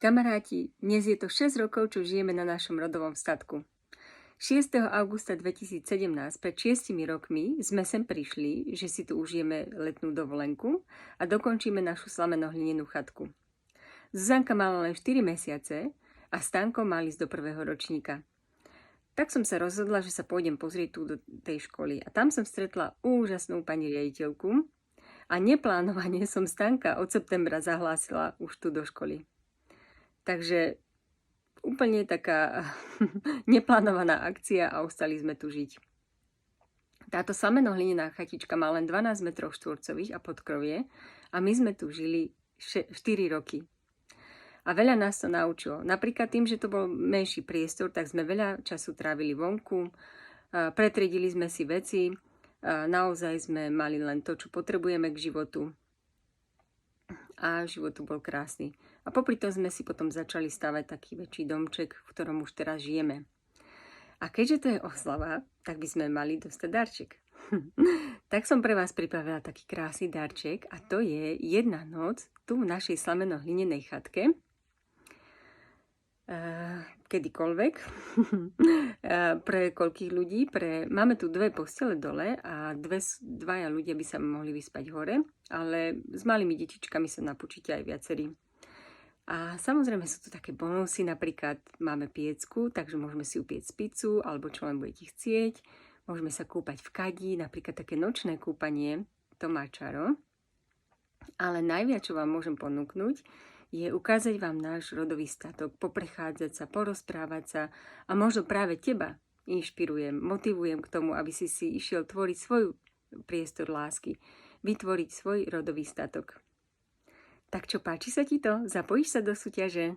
Kamaráti, dnes je to 6 rokov, čo žijeme na našom rodovom statku. 6. augusta 2017, pred 6 rokmi, sme sem prišli, že si tu užijeme letnú dovolenku a dokončíme našu slameno-hlinenú chatku. Zuzanka mala len 4 mesiace a Stanko mal ísť do prvého ročníka. Tak som sa rozhodla, že sa pôjdem pozrieť tu do tej školy a tam som stretla úžasnú pani riaditeľku a neplánovane som Stanka od septembra zahlásila už tu do školy. Takže úplne taká neplánovaná akcia a ostali sme tu žiť. Táto slameno-hlinená chatička má len 12 m štvorcových a podkrovie a my sme tu žili 4 roky. A veľa nás to naučilo. Napríklad tým, že to bol menší priestor, tak sme veľa času trávili vonku, pretriedili sme si veci, naozaj sme mali len to, čo potrebujeme k životu. A život tu bol krásny. A popri tom sme si potom začali stavať taký väčší domček, v ktorom už teraz žijeme. A keďže to je oslava, tak by sme mali dostať darček. Tak som pre vás pripravila taký krásny darček a to je jedna noc tu v našej slameno-hlinenej chatke. Kedykoľvek. Pre koľkých ľudí? Máme tu 2 postele dole a dvaja ľudia by sa mohli vyspať hore, ale s malými detičkami sa napúčite aj viacerí. A samozrejme sú tu také bonusy, napríklad máme piecku, takže môžeme si upiecť pizzu, alebo čo len budete chcieť. Môžeme sa kúpať v kadi, napríklad také nočné kúpanie, to má čaro. Ale najviac, čo vám môžem ponúknuť, je ukázať vám náš rodový statok, poprechádzať sa, porozprávať sa a možno práve teba inšpirujem, motivujem k tomu, aby si išiel tvoriť svoj priestor lásky, vytvoriť svoj rodový statok. Tak čo, páči sa ti to? Zapojíš sa do súťaže?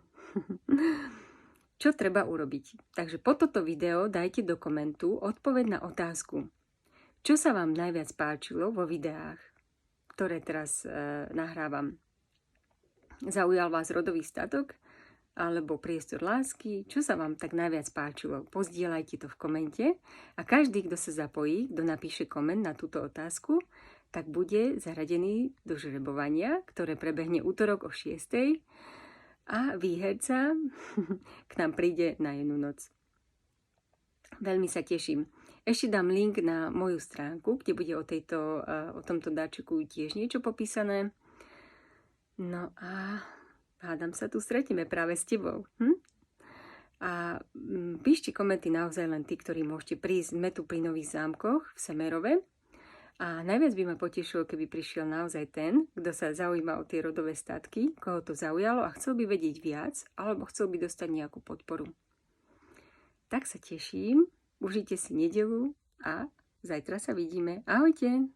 Čo treba urobiť? Takže po toto video dajte do komentu odpoveď na otázku. Čo sa vám najviac páčilo vo videách, ktoré teraz nahrávam? Zaujal vás rodový statok alebo priestor lásky? Čo sa vám tak najviac páčilo? Pozdieľajte to v komente a každý, kto sa zapojí, kto napíše koment na túto otázku, tak bude zaradený do žrebovania, ktoré prebehne útorok o 6:00 a výherca k nám príde na jednu noc. Veľmi sa teším. Ešte dám link na moju stránku, kde bude o tomto darčeku tiež niečo popísané. No a hádam sa tu stretneme práve s tebou. A píšte komenty naozaj len tí, ktorí môžete prísť. Sme tu pri Nových Zámkoch v Semerove. A najviac by ma potešilo, keby prišiel naozaj ten, kto sa zaujíma o tie rodové statky, koho to zaujalo a chcel by vedieť viac, alebo chcel by dostať nejakú podporu. Tak sa teším, užite si nedeľu a zajtra sa vidíme. Ahojte!